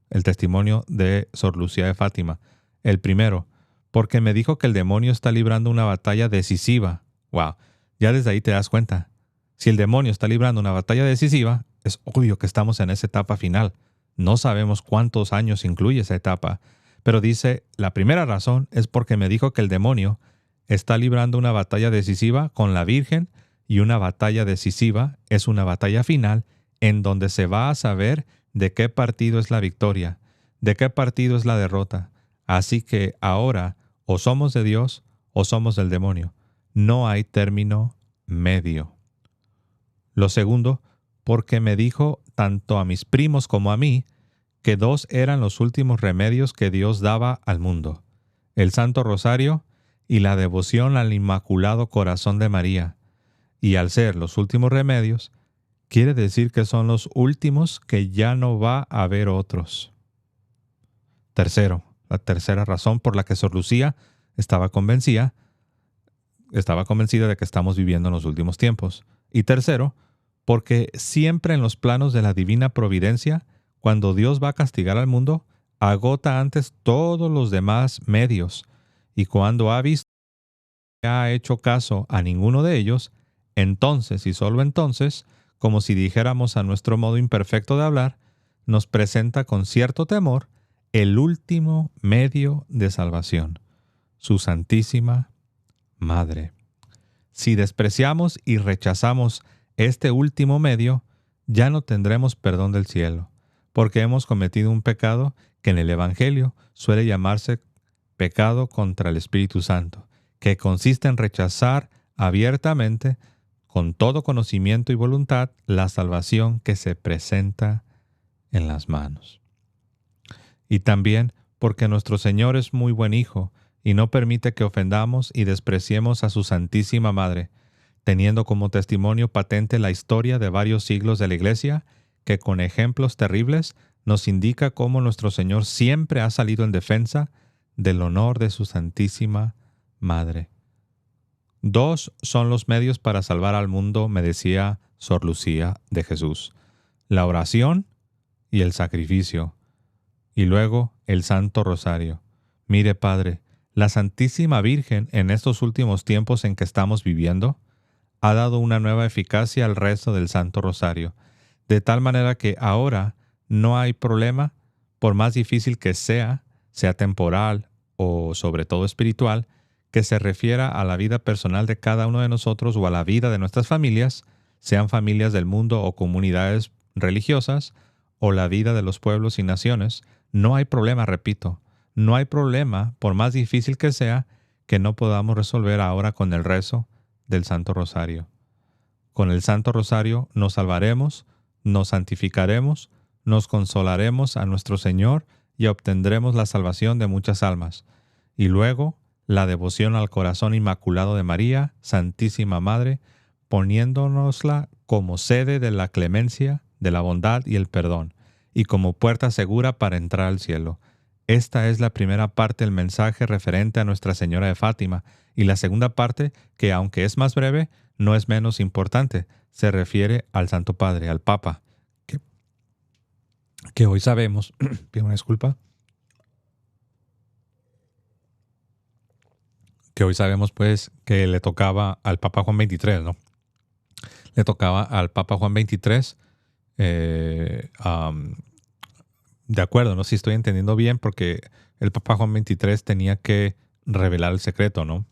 El testimonio de Sor Lucía de Fátima. El primero, porque me dijo que el demonio está librando una batalla decisiva. Wow, ya desde ahí te das cuenta. Si el demonio está librando una batalla decisiva, es obvio que estamos en esa etapa final. No sabemos cuántos años incluye esa etapa, pero dice, la primera razón es porque me dijo que el demonio está librando una batalla decisiva con la Virgen, y una batalla decisiva es una batalla final en donde se va a saber de qué partido es la victoria, de qué partido es la derrota. Así que ahora o somos de Dios o somos del demonio. No hay término medio. Lo segundo, porque me dijo tanto a mis primos como a mí que 2 eran los últimos remedios que Dios daba al mundo: el Santo Rosario y la devoción al Inmaculado Corazón de María. Y al ser los últimos remedios, quiere decir que son los últimos, que ya no va a haber otros. Tercero, la tercera razón por la que Sor Lucía estaba convencida de que estamos viviendo en los últimos tiempos. Y tercero, porque siempre en los planos de la divina providencia, cuando Dios va a castigar al mundo, agota antes todos los demás medios, y cuando ha visto que ha hecho caso a ninguno de ellos, entonces y solo entonces, como si dijéramos a nuestro modo imperfecto de hablar, nos presenta con cierto temor el último medio de salvación, su Santísima Madre. Si despreciamos y rechazamos este último medio, ya no tendremos perdón del cielo, porque hemos cometido un pecado que en el Evangelio suele llamarse pecado contra el Espíritu Santo, que consiste en rechazar abiertamente, con todo conocimiento y voluntad, la salvación que se presenta en las manos. Y también porque nuestro Señor es muy buen Hijo y no permite que ofendamos y despreciemos a su Santísima Madre, teniendo como testimonio patente la historia de varios siglos de la Iglesia, que con ejemplos terribles nos indica cómo nuestro Señor siempre ha salido en defensa del honor de su Santísima Madre. Dos son los medios para salvar al mundo, me decía Sor Lucía de Jesús: la oración y el sacrificio, y luego el Santo Rosario. Mire, Padre, la Santísima Virgen en estos últimos tiempos en que estamos viviendo ha dado una nueva eficacia al rezo del Santo Rosario, de tal manera que ahora no hay problema, por más difícil que sea temporal o sobre todo espiritual, que se refiera a la vida personal de cada uno de nosotros o a la vida de nuestras familias, sean familias del mundo o comunidades religiosas, o la vida de los pueblos y naciones. No hay problema, repito, no hay problema, por más difícil que sea, que no podamos resolver ahora con el rezo del Santo Rosario. Con el Santo Rosario nos salvaremos, nos santificaremos, nos consolaremos a nuestro Señor y obtendremos la salvación de muchas almas. Y luego, la devoción al corazón inmaculado de María, Santísima Madre, poniéndonosla como sede de la clemencia, de la bondad y el perdón, y como puerta segura para entrar al cielo. Esta es la primera parte del mensaje referente a Nuestra Señora de Fátima, y la segunda parte, que aunque es más breve, no es menos importante, se refiere al Santo Padre, al Papa, que hoy sabemos, pido una disculpa, que hoy sabemos pues que le tocaba al Papa Juan XXIII, ¿no? Le tocaba al Papa Juan XXIII, de acuerdo, no sé si estoy entendiendo bien, porque el Papa Juan XXIII tenía que revelar el secreto, ¿no?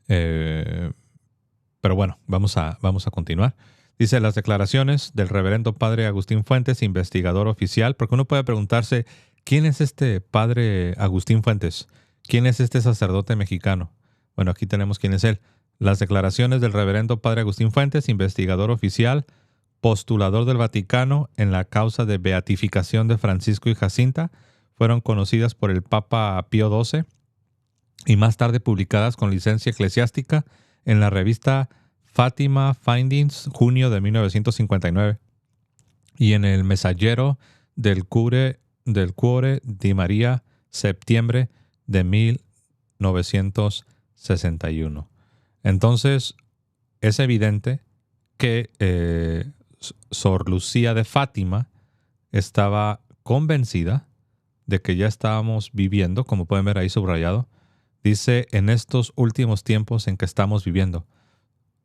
Pero bueno, vamos a continuar. Dice: las declaraciones del reverendo padre Agustín Fuentes, investigador oficial, porque uno puede preguntarse, ¿quién es este padre Agustín Fuentes? ¿Quién es este sacerdote mexicano? Bueno, aquí tenemos quién es él. Las declaraciones del reverendo padre Agustín Fuentes, investigador oficial, postulador del Vaticano en la causa de beatificación de Francisco y Jacinta, fueron conocidas por el Papa Pío XII y más tarde publicadas con licencia eclesiástica en la revista Fátima Findings, junio de 1959, y en el Messaggero del Cuore di María, septiembre de 1961. Entonces, es evidente que Sor Lucía de Fátima estaba convencida de que ya estábamos viviendo, como pueden ver ahí subrayado, dice, en estos últimos tiempos en que estamos viviendo.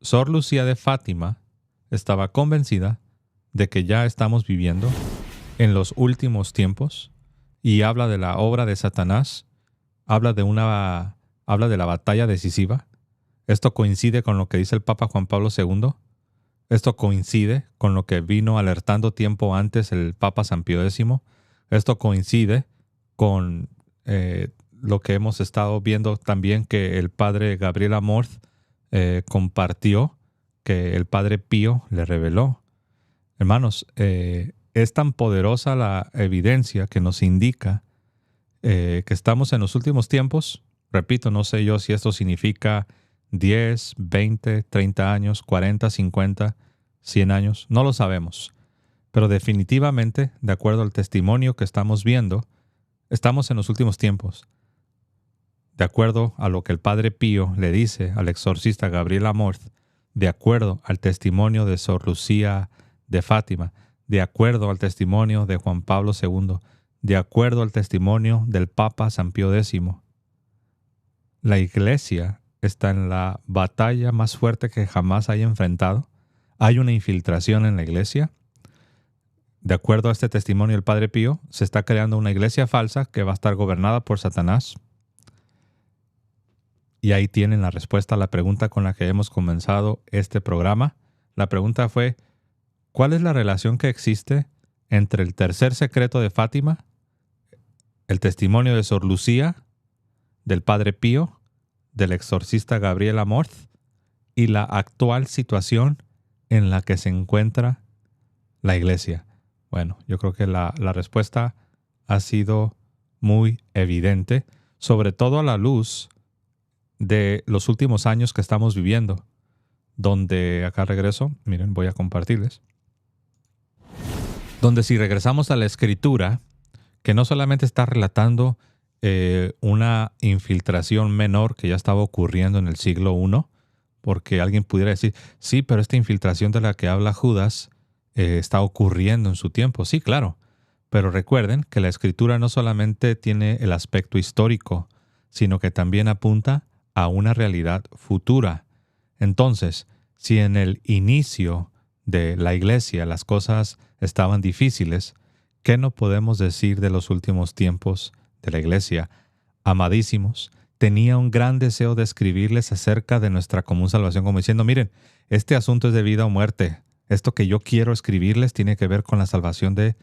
Sor Lucía de Fátima estaba convencida de que ya estamos viviendo en los últimos tiempos, y habla de la obra de Satanás, habla de la batalla decisiva. Esto coincide con lo que dice el Papa Juan Pablo II. Esto coincide con lo que vino alertando tiempo antes el Papa San Pío X. Esto coincide con lo que hemos estado viendo también, que el padre Gabriel Amorth compartió, que el padre Pío le reveló. Hermanos, es tan poderosa la evidencia que nos indica que estamos en los últimos tiempos. Repito, no sé yo si esto significa 10, 20, 30 años, 40, 50, 100 años, no lo sabemos. Pero definitivamente, de acuerdo al testimonio que estamos viendo, estamos en los últimos tiempos. De acuerdo a lo que el padre Pío le dice al exorcista Gabriel Amorth, de acuerdo al testimonio de Sor Lucía de Fátima, de acuerdo al testimonio de Juan Pablo II, de acuerdo al testimonio del Papa San Pío X, la Iglesia está en la batalla más fuerte que jamás haya enfrentado. Hay una infiltración en la Iglesia. De acuerdo a este testimonio del padre Pío, se está creando una iglesia falsa que va a estar gobernada por Satanás. Y ahí tienen la respuesta a la pregunta con la que hemos comenzado este programa. La pregunta fue, ¿cuál es la relación que existe entre el tercer secreto de Fátima, el testimonio de Sor Lucía, del padre Pío, del exorcista Gabriel Amorth, y la actual situación en la que se encuentra la Iglesia? Bueno, yo creo que la respuesta ha sido muy evidente, sobre todo a la luz de los últimos años que estamos viviendo, donde, acá regreso, miren, voy a compartirles, donde si regresamos a la escritura, que no solamente está relatando una infiltración menor que ya estaba ocurriendo en el siglo I, porque alguien pudiera decir, sí, pero esta infiltración de la que habla Judas está ocurriendo en su tiempo. Sí, claro, pero recuerden que la escritura no solamente tiene el aspecto histórico, sino que también apunta a una realidad futura. Entonces, si en el inicio de la iglesia las cosas estaban difíciles, ¿qué no podemos decir de los últimos tiempos de la iglesia? Amadísimos, tenía un gran deseo de escribirles acerca de nuestra común salvación, como diciendo, miren, este asunto es de vida o muerte. Esto que yo quiero escribirles tiene que ver con la salvación de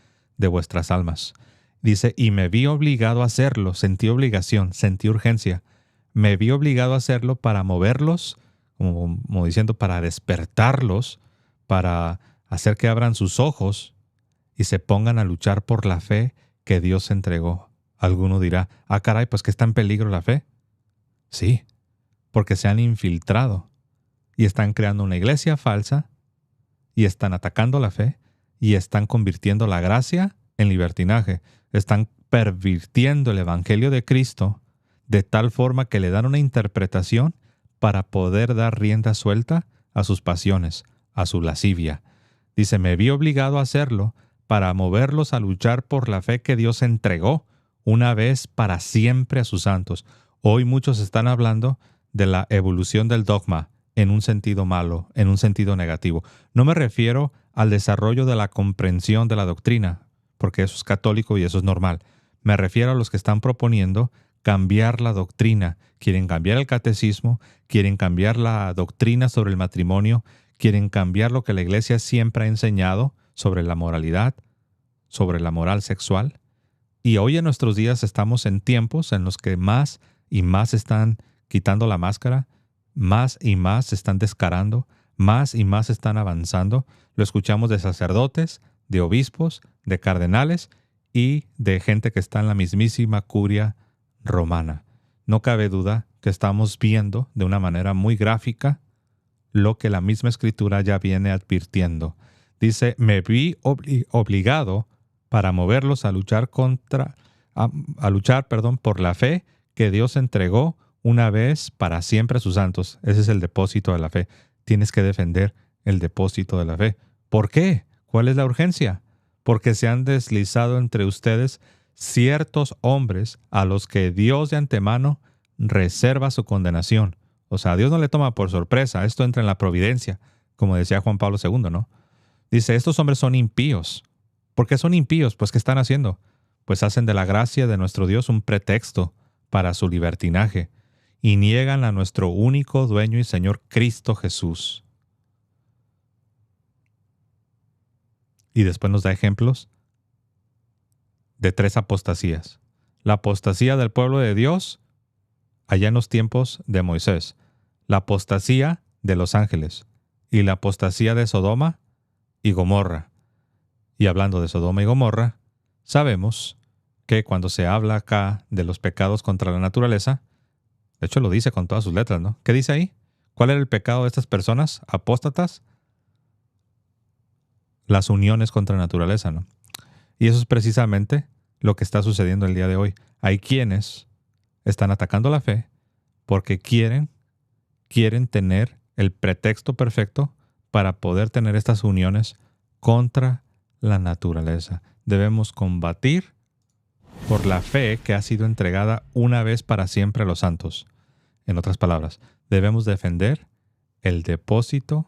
vuestras almas. Dice, y me vi obligado a hacerlo, sentí obligación, sentí urgencia. Me vi obligado a hacerlo para moverlos, como diciendo, para despertarlos, para hacer que abran sus ojos y se pongan a luchar por la fe que Dios entregó. Alguno dirá, ah, caray, pues que está en peligro la fe. Sí, porque se han infiltrado y están creando una iglesia falsa y están atacando la fe y están convirtiendo la gracia en libertinaje. Están pervirtiendo el evangelio de Cristo de tal forma que le dan una interpretación para poder dar rienda suelta a sus pasiones, a su lascivia. Dice, me vi obligado a hacerlo para moverlos a luchar por la fe que Dios entregó una vez para siempre a sus santos. Hoy muchos están hablando de la evolución del dogma en un sentido malo, en un sentido negativo. No me refiero al desarrollo de la comprensión de la doctrina, porque eso es católico y eso es normal. Me refiero a los que están proponiendo cambiar la doctrina. Quieren cambiar el catecismo, quieren cambiar la doctrina sobre el matrimonio, quieren cambiar lo que la Iglesia siempre ha enseñado sobre la moralidad, sobre la moral sexual. Y hoy en nuestros días estamos en tiempos en los que más y más están quitando la máscara, más y más se están descarando, más y más están avanzando. Lo escuchamos de sacerdotes, de obispos, de cardenales y de gente que está en la mismísima curia romana. No cabe duda que estamos viendo de una manera muy gráfica lo que la misma escritura ya viene advirtiendo. Dice, me vi obligado para moverlos a luchar por la fe que Dios entregó una vez para siempre a sus santos. Ese es el depósito de la fe. Tienes que defender el depósito de la fe. ¿Por qué? ¿Cuál es la urgencia? Porque se han deslizado entre ustedes ciertos hombres a los que Dios de antemano reserva su condenación. O sea, Dios no le toma por sorpresa. Esto entra en la providencia, como decía Juan Pablo II, ¿no? Dice, estos hombres son impíos. ¿Por qué son impíos? Pues, ¿qué están haciendo? Pues hacen de la gracia de nuestro Dios un pretexto para su libertinaje y niegan a nuestro único dueño y Señor Cristo Jesús. Y después nos da ejemplos de 3 apostasías. La apostasía del pueblo de Dios allá en los tiempos de Moisés, la apostasía de los ángeles y la apostasía de Sodoma y Gomorra. Y hablando de Sodoma y Gomorra, sabemos que cuando se habla acá de los pecados contra la naturaleza, de hecho lo dice con todas sus letras, ¿no? ¿Qué dice ahí? ¿Cuál era el pecado de estas personas apóstatas? Las uniones contra la naturaleza, ¿no? Y eso es precisamente lo que está sucediendo el día de hoy. Hay quienes están atacando la fe porque quieren tener el pretexto perfecto para poder tener estas uniones contra la naturaleza. Debemos combatir por la fe que ha sido entregada una vez para siempre a los santos. En otras palabras, debemos defender el depósito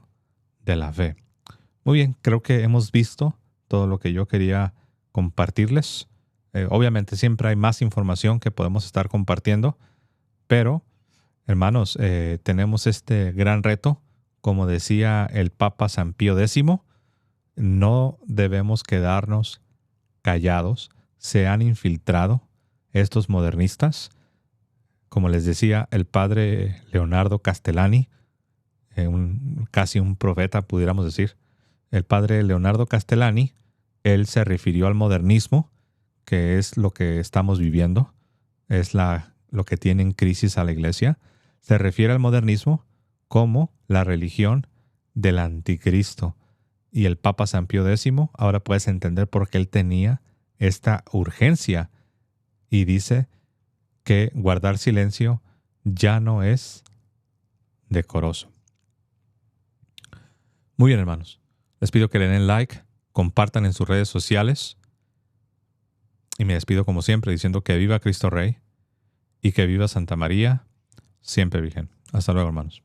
de la fe. Muy bien, creo que hemos visto todo lo que yo quería compartirles. Obviamente siempre hay más información que podemos estar compartiendo, pero, hermanos, tenemos este gran reto. Como decía el Papa San Pío X, no debemos quedarnos callados. Se han infiltrado estos modernistas. Como les decía, el padre Leonardo Castellani, casi un profeta, pudiéramos decir. El padre Leonardo Castellani él se refirió al modernismo, que es lo que estamos viviendo, es lo que tiene en crisis a la iglesia. Se refiere al modernismo como la religión del anticristo. Y el Papa San Pío X, ahora puedes entender por qué él tenía esta urgencia y dice que guardar silencio ya no es decoroso. Muy bien, hermanos. Les pido que le den like, compartan en sus redes sociales y me despido como siempre diciendo que viva Cristo Rey y que viva Santa María, siempre Virgen. Hasta luego, hermanos.